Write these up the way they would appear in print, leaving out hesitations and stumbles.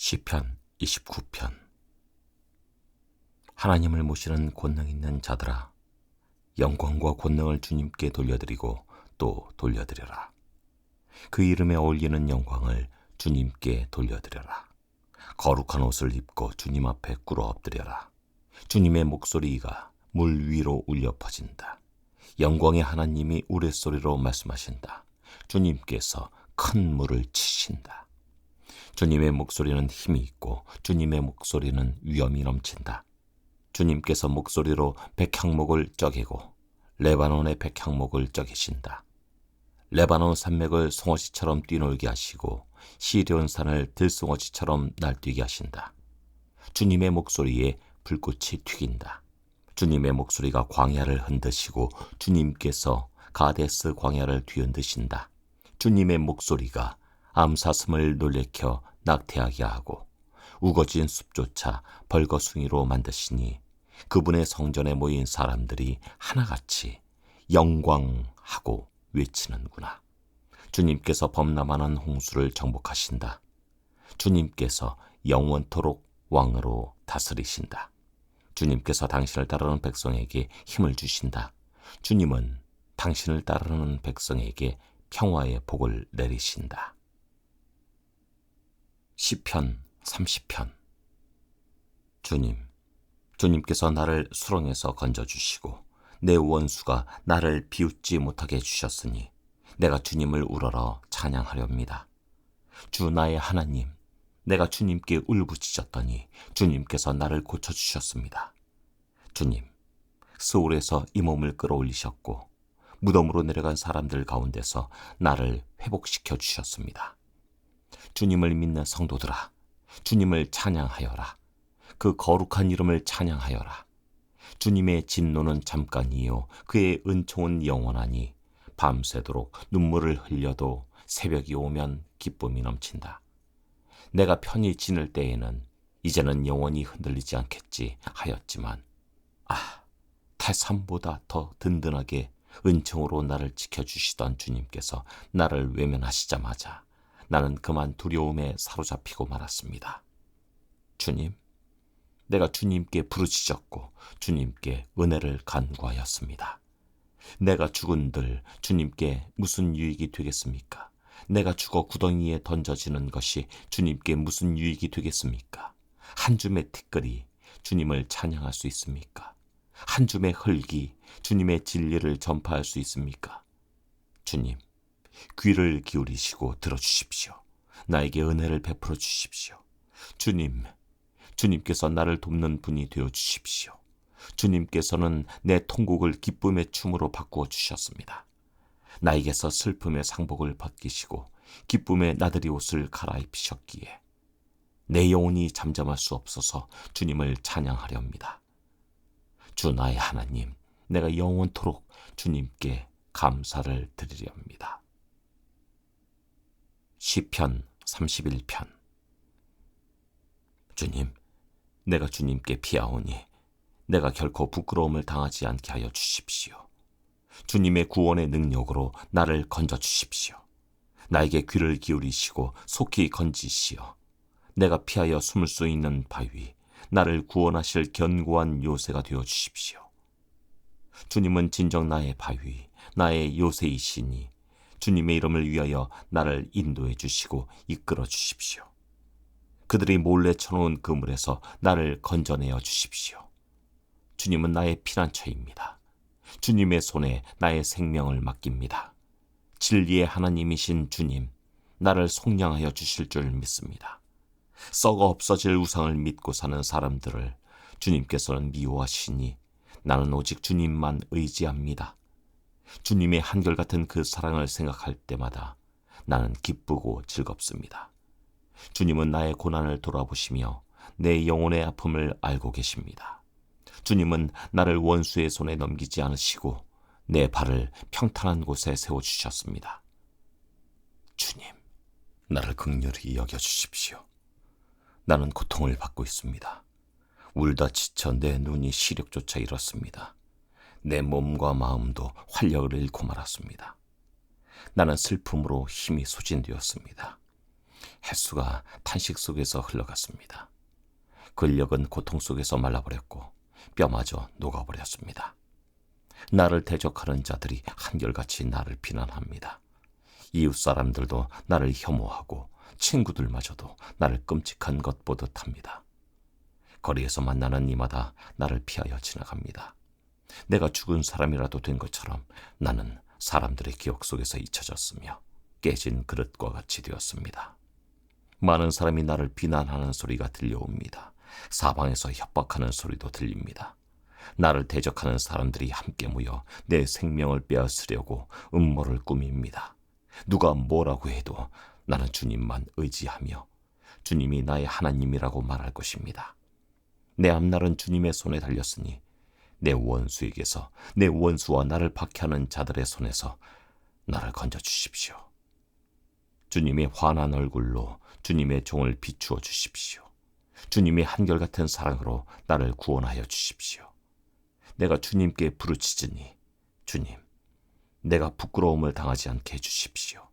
시편 29편. 하나님을 모시는 권능 있는 자들아, 영광과 권능을 주님께 돌려드리고 또 돌려드려라. 그 이름에 어울리는 영광을 주님께 돌려드려라. 거룩한 옷을 입고 주님 앞에 꿇어 엎드려라. 주님의 목소리가 물 위로 울려 퍼진다. 영광의 하나님이 우레소리로 말씀하신다. 주님께서 큰 물을 치신다. 주님의 목소리는 힘이 있고 주님의 목소리는 위엄이 넘친다. 주님께서 목소리로 백향목을 쪼개고 레바논의 백향목을 쪼개신다. 레바논 산맥을 송아지처럼 뛰놀게 하시고 시리온 산을 들송아지처럼 날뛰게 하신다. 주님의 목소리에 불꽃이 튀긴다. 주님의 목소리가 광야를 흔드시고 주님께서 가데스 광야를 뒤흔드신다. 주님의 목소리가 암사슴을 놀래켜 낙태하게 하고 우거진 숲조차 벌거숭이로 만드시니 그분의 성전에 모인 사람들이 하나같이 영광하고 외치는구나. 주님께서 범람하는 홍수를 정복하신다. 주님께서 영원토록 왕으로 다스리신다. 주님께서 당신을 따르는 백성에게 힘을 주신다. 주님은 당신을 따르는 백성에게 평화의 복을 내리신다. 시편 30편. 주님께서 나를 수렁에서 건져주시고 내 원수가 나를 비웃지 못하게 해주셨으니 내가 주님을 우러러 찬양하렵니다. 주 나의 하나님, 내가 주님께 울부짖었더니 주님께서 나를 고쳐주셨습니다. 주님, 스올에서 이 몸을 끌어올리셨고 무덤으로 내려간 사람들 가운데서 나를 회복시켜 주셨습니다. 주님을 믿는 성도들아, 주님을 찬양하여라. 그 거룩한 이름을 찬양하여라. 주님의 진노는 잠깐이요 그의 은총은 영원하니 밤새도록 눈물을 흘려도 새벽이 오면 기쁨이 넘친다. 내가 편히 지낼 때에는 이제는 영원히 흔들리지 않겠지 하였지만 태산보다 더 든든하게 은총으로 나를 지켜주시던 주님께서 나를 외면하시자마자 나는 그만 두려움에 사로잡히고 말았습니다. 주님, 내가 주님께 부르짖었고 주님께 은혜를 간구하였습니다. 내가 죽은들 주님께 무슨 유익이 되겠습니까? 내가 죽어 구덩이에 던져지는 것이 주님께 무슨 유익이 되겠습니까? 한 줌의 티끌이 주님을 찬양할 수 있습니까? 한 줌의 흙이 주님의 진리를 전파할 수 있습니까? 주님, 귀를 기울이시고 들어주십시오. 나에게 은혜를 베풀어 주십시오. 주님께서 나를 돕는 분이 되어 주십시오. 주님께서는 내 통곡을 기쁨의 춤으로 바꾸어 주셨습니다. 나에게서 슬픔의 상복을 벗기시고 기쁨의 나들이 옷을 갈아입히셨기에 내 영혼이 잠잠할 수 없어서 주님을 찬양하렵니다. 주 나의 하나님, 내가 영원토록 주님께 감사를 드리렵니다. 시편 31편. 주님, 내가 주님께 피하오니 내가 결코 부끄러움을 당하지 않게 하여 주십시오. 주님의 구원의 능력으로 나를 건져 주십시오. 나에게 귀를 기울이시고 속히 건지시어 내가 피하여 숨을 수 있는 바위, 나를 구원하실 견고한 요새가 되어 주십시오. 주님은 진정 나의 바위, 나의 요새이시니 주님의 이름을 위하여 나를 인도해 주시고 이끌어 주십시오. 그들이 몰래 쳐놓은 그물에서 나를 건져내어 주십시오. 주님은 나의 피난처입니다. 주님의 손에 나의 생명을 맡깁니다. 진리의 하나님이신 주님, 나를 속량하여 주실 줄 믿습니다. 썩어 없어질 우상을 믿고 사는 사람들을 주님께서는 미워하시니 나는 오직 주님만 의지합니다. 주님의 한결같은 그 사랑을 생각할 때마다 나는 기쁘고 즐겁습니다. 주님은 나의 고난을 돌아보시며 내 영혼의 아픔을 알고 계십니다. 주님은 나를 원수의 손에 넘기지 않으시고 내 발을 평탄한 곳에 세워주셨습니다. 주님, 나를 긍휼히 여겨주십시오. 나는 고통을 받고 있습니다. 울다 지쳐 내 눈이 시력조차 잃었습니다. 내 몸과 마음도 활력을 잃고 말았습니다. 나는 슬픔으로 힘이 소진되었습니다. 햇수가 탄식 속에서 흘러갔습니다. 근력은 고통 속에서 말라버렸고 뼈마저 녹아버렸습니다. 나를 대적하는 자들이 한결같이 나를 비난합니다. 이웃 사람들도 나를 혐오하고 친구들마저도 나를 끔찍한 것 보듯 합니다. 거리에서 만나는 이마다 나를 피하여 지나갑니다. 내가 죽은 사람이라도 된 것처럼 나는 사람들의 기억 속에서 잊혀졌으며 깨진 그릇과 같이 되었습니다. 많은 사람이 나를 비난하는 소리가 들려옵니다. 사방에서 협박하는 소리도 들립니다. 나를 대적하는 사람들이 함께 모여 내 생명을 빼앗으려고 음모를 꾸밉니다. 누가 뭐라고 해도 나는 주님만 의지하며 주님이 나의 하나님이라고 말할 것입니다. 내 앞날은 주님의 손에 달렸으니 내 원수에게서, 내 원수와 나를 박해하는 자들의 손에서 나를 건져주십시오. 주님의 환한 얼굴로 주님의 종을 비추어 주십시오. 주님의 한결같은 사랑으로 나를 구원하여 주십시오. 내가 주님께 부르짖으니 주님, 내가 부끄러움을 당하지 않게 해주십시오.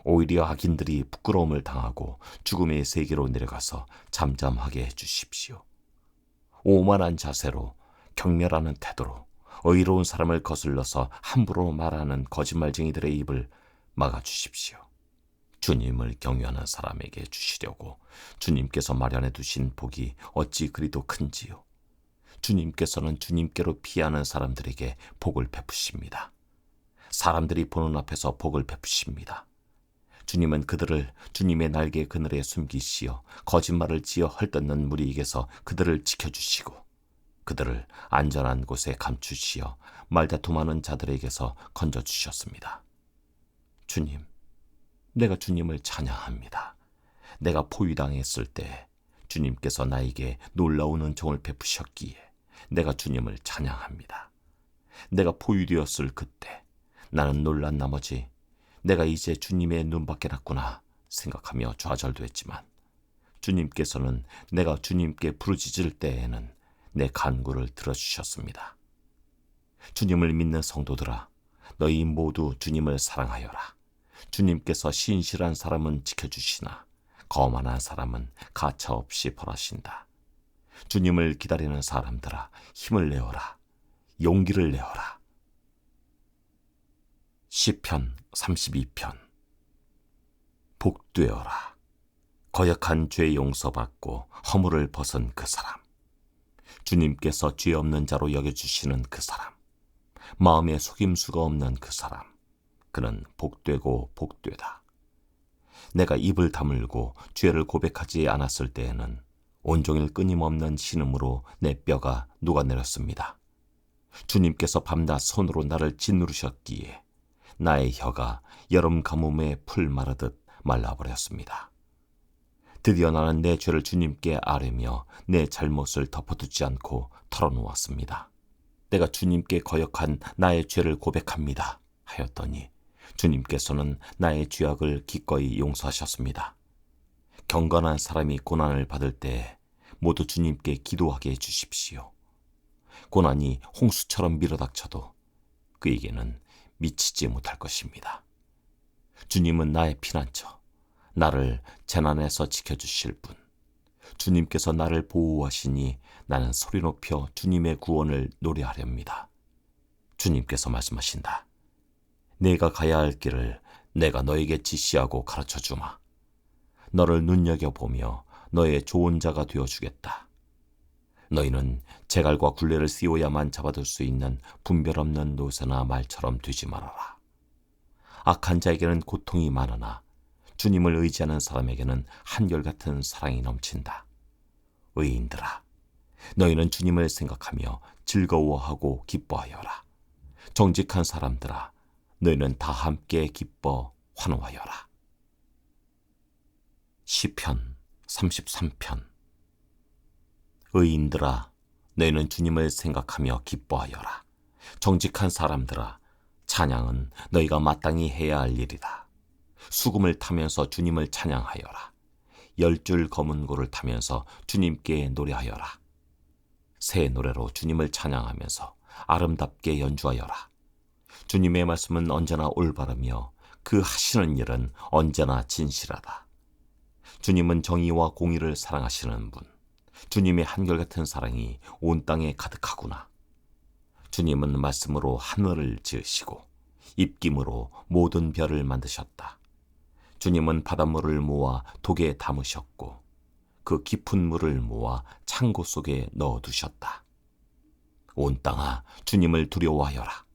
오히려 악인들이 부끄러움을 당하고 죽음의 세계로 내려가서 잠잠하게 해주십시오. 오만한 자세로, 경멸하는 태도로 의로운 사람을 거슬러서 함부로 말하는 거짓말쟁이들의 입을 막아주십시오. 주님을 경외하는 사람에게 주시려고 주님께서 마련해 두신 복이 어찌 그리도 큰지요. 주님께서는 주님께로 피하는 사람들에게 복을 베푸십니다. 사람들이 보는 앞에서 복을 베푸십니다. 주님은 그들을 주님의 날개 그늘에 숨기시어 거짓말을 지어 헐뜯는 무리에게서 그들을 지켜주시고 그들을 안전한 곳에 감추시어 말다툼하는 자들에게서 건져주셨습니다. 주님, 내가 주님을 찬양합니다. 내가 포위당했을 때 주님께서 나에게 놀라운 은총을 베푸셨기에 내가 주님을 찬양합니다. 내가 포위되었을 그때 나는 놀란 나머지 내가 이제 주님의 눈밖에 났구나 생각하며 좌절됐지만 주님께서는 내가 주님께 부르짖을 때에는 내 간구를 들어주셨습니다. 주님을 믿는 성도들아, 너희 모두 주님을 사랑하여라. 주님께서 신실한 사람은 지켜주시나 거만한 사람은 가차없이 벌하신다. 주님을 기다리는 사람들아, 힘을 내어라. 용기를 내어라. 시편 32편. 복되어라. 거역한 죄 용서받고 허물을 벗은 그 사람. 주님께서 죄 없는 자로 여겨주시는 그 사람. 마음에 속임수가 없는 그 사람. 그는 복되고 복되다. 내가 입을 다물고 죄를 고백하지 않았을 때에는 온종일 끊임없는 신음으로 내 뼈가 녹아내렸습니다. 주님께서 밤낮 손으로 나를 짓누르셨기에 나의 혀가 여름 가뭄에 풀 마르듯 말라버렸습니다. 드디어 나는 내 죄를 주님께 아뢰며 내 잘못을 덮어두지 않고 털어놓았습니다. 내가 주님께 거역한 나의 죄를 고백합니다 하였더니 주님께서는 나의 죄악을 기꺼이 용서하셨습니다. 경건한 사람이 고난을 받을 때 모두 주님께 기도하게 해주십시오. 고난이 홍수처럼 밀어닥쳐도 그에게는 미치지 못할 것입니다. 주님은 나의 피난처, 나를 재난에서 지켜주실 분. 주님께서 나를 보호하시니 나는 소리 높여 주님의 구원을 노래하렵니다. 주님께서 말씀하신다. 내가 가야 할 길을 내가 너에게 지시하고 가르쳐주마. 너를 눈여겨보며 너의 좋은 자가 되어주겠다. 너희는 제갈과 굴레를 씌워야만 잡아둘 수 있는 분별 없는 노새나 말처럼 되지 말아라. 악한 자에게는 고통이 많으나 주님을 의지하는 사람에게는 한결같은 사랑이 넘친다. 의인들아, 너희는 주님을 생각하며 즐거워하고 기뻐하여라. 정직한 사람들아, 너희는 다 함께 기뻐 환호하여라. 시편 33편. 의인들아, 너희는 주님을 생각하며 기뻐하여라. 정직한 사람들아, 찬양은 너희가 마땅히 해야 할 일이다. 수금을 타면서 주님을 찬양하여라. 10줄 검은 고를 타면서 주님께 노래하여라. 새 노래로 주님을 찬양하면서 아름답게 연주하여라. 주님의 말씀은 언제나 올바르며 그 하시는 일은 언제나 진실하다. 주님은 정의와 공의를 사랑하시는 분. 주님의 한결같은 사랑이 온 땅에 가득하구나. 주님은 말씀으로 하늘을 지으시고 입김으로 모든 별을 만드셨다. 주님은 바닷물을 모아 독에 담으셨고 그 깊은 물을 모아 창고 속에 넣어두셨다. 온 땅아, 주님을 두려워하여라.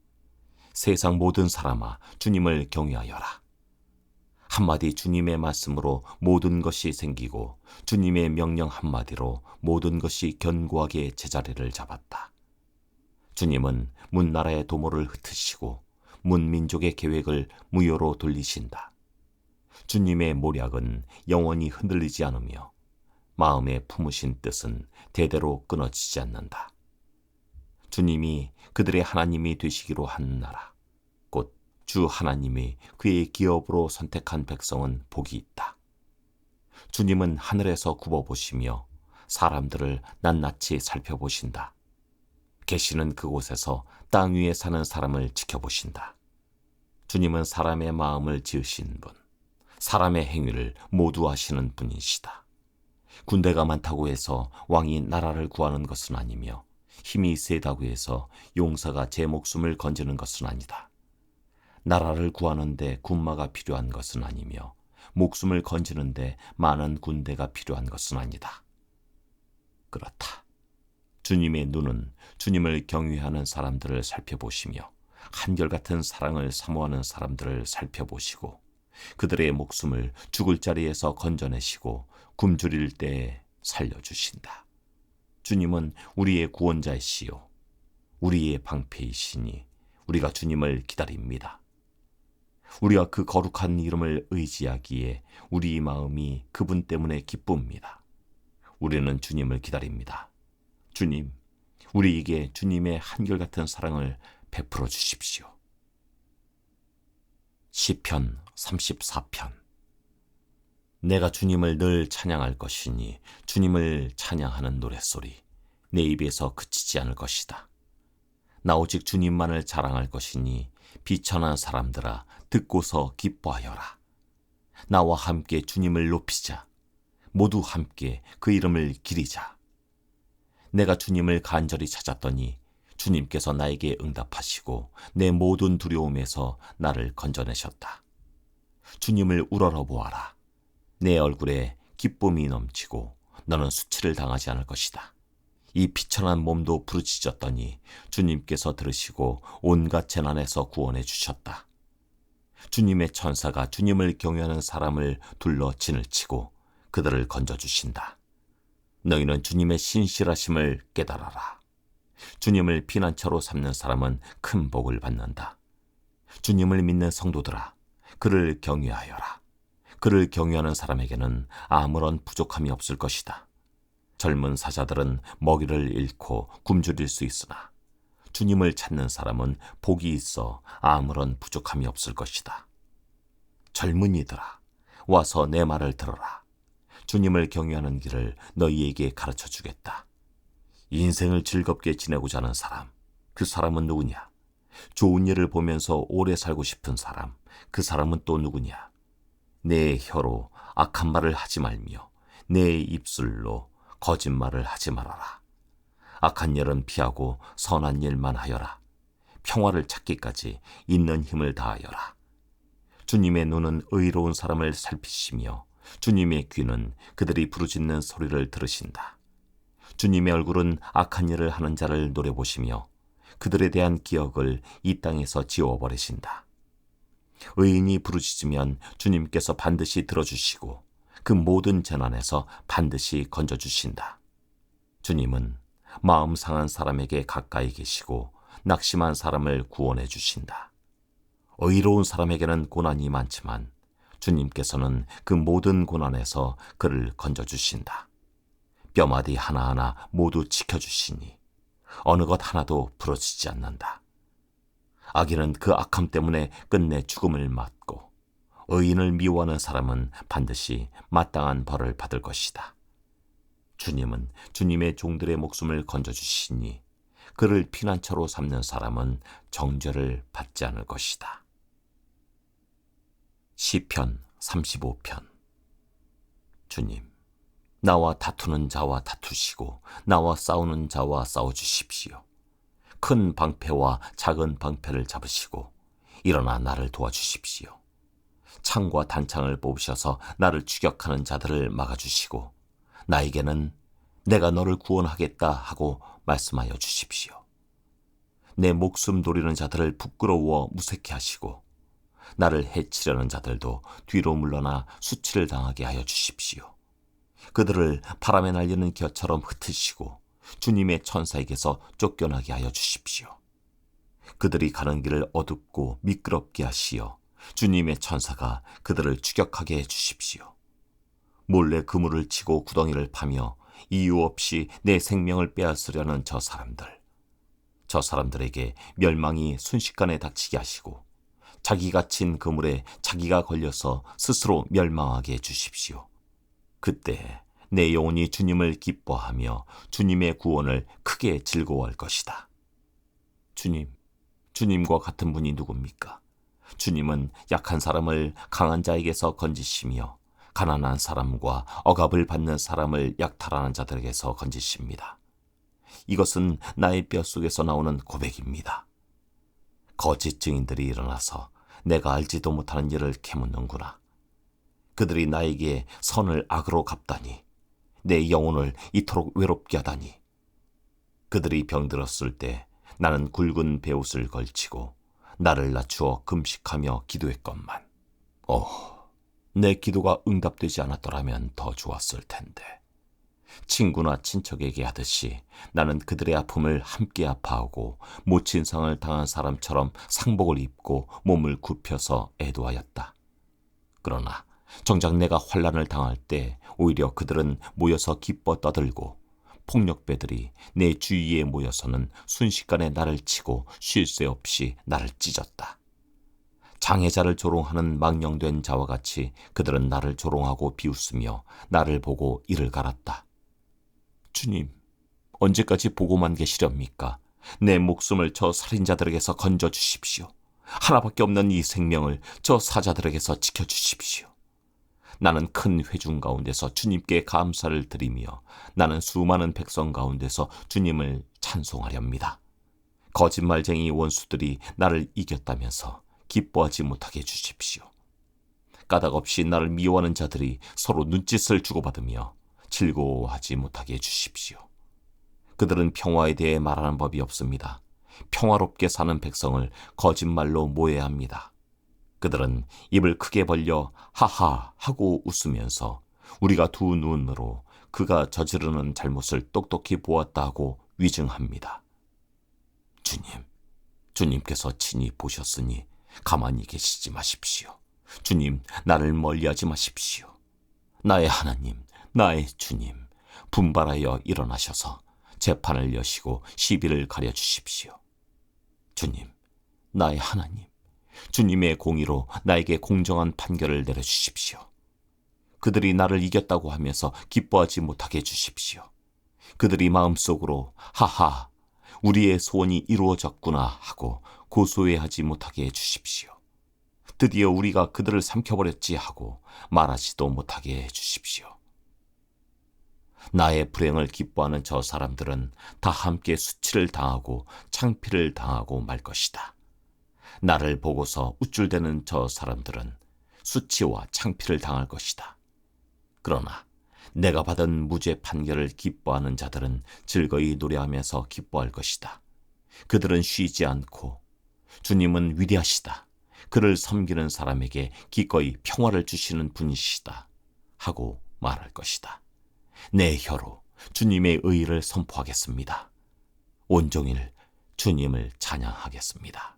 세상 모든 사람아, 주님을 경외하여라. 한마디 주님의 말씀으로 모든 것이 생기고 주님의 명령 한마디로 모든 것이 견고하게 제자리를 잡았다. 주님은 문나라의 도모를 흩으시고 문민족의 계획을 무효로 돌리신다. 주님의 모략은 영원히 흔들리지 않으며 마음에 품으신 뜻은 대대로 끊어지지 않는다. 주님이 그들의 하나님이 되시기로 한 나라, 곧 주 하나님이 그의 기업으로 선택한 백성은 복이 있다. 주님은 하늘에서 굽어보시며 사람들을 낱낱이 살펴보신다. 계시는 그곳에서 땅 위에 사는 사람을 지켜보신다. 주님은 사람의 마음을 지으신 분, 사람의 행위를 모두 아시는 분이시다. 군대가 많다고 해서 왕이 나라를 구하는 것은 아니며 힘이 세다고 해서 용사가 제 목숨을 건지는 것은 아니다. 나라를 구하는데 군마가 필요한 것은 아니며 목숨을 건지는데 많은 군대가 필요한 것은 아니다. 그렇다. 주님의 눈은 주님을 경외하는 사람들을 살펴보시며 한결같은 사랑을 사모하는 사람들을 살펴보시고 그들의 목숨을 죽을 자리에서 건져내시고 굶주릴 때에 살려주신다. 주님은 우리의 구원자이시요 우리의 방패이시니 우리가 주님을 기다립니다. 우리가 그 거룩한 이름을 의지하기에 우리 마음이 그분 때문에 기쁩니다. 우리는 주님을 기다립니다. 주님, 우리에게 주님의 한결같은 사랑을 베풀어 주십시오. 시편 34편. 내가 주님을 늘 찬양할 것이니 주님을 찬양하는 노랫소리 내 입에서 그치지 않을 것이다. 나 오직 주님만을 자랑할 것이니 비천한 사람들아 듣고서 기뻐하여라. 나와 함께 주님을 높이자. 모두 함께 그 이름을 기리자. 내가 주님을 간절히 찾았더니 주님께서 나에게 응답하시고 내 모든 두려움에서 나를 건져내셨다. 주님을 우러러 보아라. 내 얼굴에 기쁨이 넘치고 너는 수치를 당하지 않을 것이다. 이 비천한 몸도 부르짖었더니 주님께서 들으시고 온갖 재난에서 구원해 주셨다. 주님의 천사가 주님을 경외하는 사람을 둘러 진을 치고 그들을 건져주신다. 너희는 주님의 신실하심을 깨달아라. 주님을 피난처로 삼는 사람은 큰 복을 받는다. 주님을 믿는 성도들아, 그를 경외하여라. 그를 경외하는 사람에게는 아무런 부족함이 없을 것이다. 젊은 사자들은 먹이를 잃고 굶주릴 수 있으나 주님을 찾는 사람은 복이 있어 아무런 부족함이 없을 것이다. 젊은이들아, 와서 내 말을 들어라. 주님을 경외하는 길을 너희에게 가르쳐 주겠다. 인생을 즐겁게 지내고자 하는 사람, 그 사람은 누구냐? 좋은 일을 보면서 오래 살고 싶은 사람, 그 사람은 또 누구냐? 내 혀로 악한 말을 하지 말며 내 입술로 거짓말을 하지 말아라. 악한 일은 피하고 선한 일만 하여라. 평화를 찾기까지 있는 힘을 다하여라. 주님의 눈은 의로운 사람을 살피시며 주님의 귀는 그들이 부르짖는 소리를 들으신다. 주님의 얼굴은 악한 일을 하는 자를 노려보시며 그들에 대한 기억을 이 땅에서 지워버리신다. 의인이 부르짖으면 주님께서 반드시 들어주시고 그 모든 재난에서 반드시 건져주신다. 주님은 마음 상한 사람에게 가까이 계시고 낙심한 사람을 구원해 주신다. 의로운 사람에게는 고난이 많지만 주님께서는 그 모든 고난에서 그를 건져주신다. 뼈마디 하나하나 모두 지켜주시니 어느 것 하나도 부러지지 않는다. 악인은 그 악함 때문에 끝내 죽음을 맞고 의인을 미워하는 사람은 반드시 마땅한 벌을 받을 것이다. 주님은 주님의 종들의 목숨을 건져주시니 그를 피난처로 삼는 사람은 정죄를 받지 않을 것이다. 시편 35편. 주님, 나와 다투는 자와 다투시고 나와 싸우는 자와 싸워주십시오. 큰 방패와 작은 방패를 잡으시고 일어나 나를 도와주십시오. 창과 단창을 뽑으셔서 나를 추격하는 자들을 막아주시고 나에게는 내가 너를 구원하겠다 하고 말씀하여 주십시오. 내 목숨 노리는 자들을 부끄러워 무색해 하시고 나를 해치려는 자들도 뒤로 물러나 수치를 당하게 하여 주십시오. 그들을 바람에 날리는 겨처럼 흩으시고 주님의 천사에게서 쫓겨나게 하여 주십시오. 그들이 가는 길을 어둡고 미끄럽게 하시어 주님의 천사가 그들을 추격하게 해 주십시오. 몰래 그물을 치고 구덩이를 파며 이유 없이 내 생명을 빼앗으려는 저 사람들에게 멸망이 순식간에 닥치게 하시고 자기가 친 그물에 자기가 걸려서 스스로 멸망하게 해 주십시오. 그때 내 영혼이 주님을 기뻐하며 주님의 구원을 크게 즐거워할 것이다. 주님과 같은 분이 누굽니까? 주님은 약한 사람을 강한 자에게서 건지시며 가난한 사람과 억압을 받는 사람을 약탈하는 자들에게서 건지십니다. 이것은 나의 뼛속에서 나오는 고백입니다. 거짓 증인들이 일어나서 내가 알지도 못하는 일을 캐묻는구나. 그들이 나에게 선을 악으로 갚다니, 내 영혼을 이토록 외롭게 하다니. 그들이 병들었을 때 나는 굵은 베옷을 걸치고 나를 낮추어 금식하며 기도했건만. 내 기도가 응답되지 않았더라면 더 좋았을 텐데. 친구나 친척에게 하듯이 나는 그들의 아픔을 함께 아파하고 모친 상을 당한 사람처럼 상복을 입고 몸을 굽혀서 애도하였다. 그러나 정작 내가 환난을 당할 때 오히려 그들은 모여서 기뻐 떠들고 폭력배들이 내 주위에 모여서는 순식간에 나를 치고 쉴 새 없이 나를 찢었다. 장애자를 조롱하는 망령된 자와 같이 그들은 나를 조롱하고 비웃으며 나를 보고 이를 갈았다. 주님, 언제까지 보고만 계시렵니까? 내 목숨을 저 살인자들에게서 건져주십시오. 하나밖에 없는 이 생명을 저 사자들에게서 지켜주십시오. 나는 큰 회중 가운데서 주님께 감사를 드리며 나는 수많은 백성 가운데서 주님을 찬송하렵니다. 거짓말쟁이 원수들이 나를 이겼다면서 기뻐하지 못하게 해주십시오. 까닭없이 나를 미워하는 자들이 서로 눈짓을 주고받으며 즐거워하지 못하게 해주십시오. 그들은 평화에 대해 말하는 법이 없습니다. 평화롭게 사는 백성을 거짓말로 모해합니다. 그들은 입을 크게 벌려 하하 하고 웃으면서 우리가 두 눈으로 그가 저지르는 잘못을 똑똑히 보았다 하고 위증합니다. 주님께서 친히 보셨으니 가만히 계시지 마십시오. 주님, 나를 멀리하지 마십시오. 나의 하나님, 나의 주님, 분발하여 일어나셔서 재판을 여시고 시비를 가려주십시오. 주님, 나의 하나님, 주님의 공의로 나에게 공정한 판결을 내려주십시오. 그들이 나를 이겼다고 하면서 기뻐하지 못하게 해주십시오. 그들이 마음속으로 하하, 우리의 소원이 이루어졌구나 하고 고소해하지 못하게 해주십시오. 드디어 우리가 그들을 삼켜버렸지 하고 말하지도 못하게 해주십시오. 나의 불행을 기뻐하는 저 사람들은 다 함께 수치를 당하고 창피를 당하고 말 것이다. 나를 보고서 우쭐대는 저 사람들은 수치와 창피를 당할 것이다. 그러나 내가 받은 무죄 판결을 기뻐하는 자들은 즐거이 노래하면서 기뻐할 것이다. 그들은 쉬지 않고 주님은 위대하시다. 그를 섬기는 사람에게 기꺼이 평화를 주시는 분이시다 하고 말할 것이다. 내 혀로 주님의 의의를 선포하겠습니다. 온종일 주님을 찬양하겠습니다.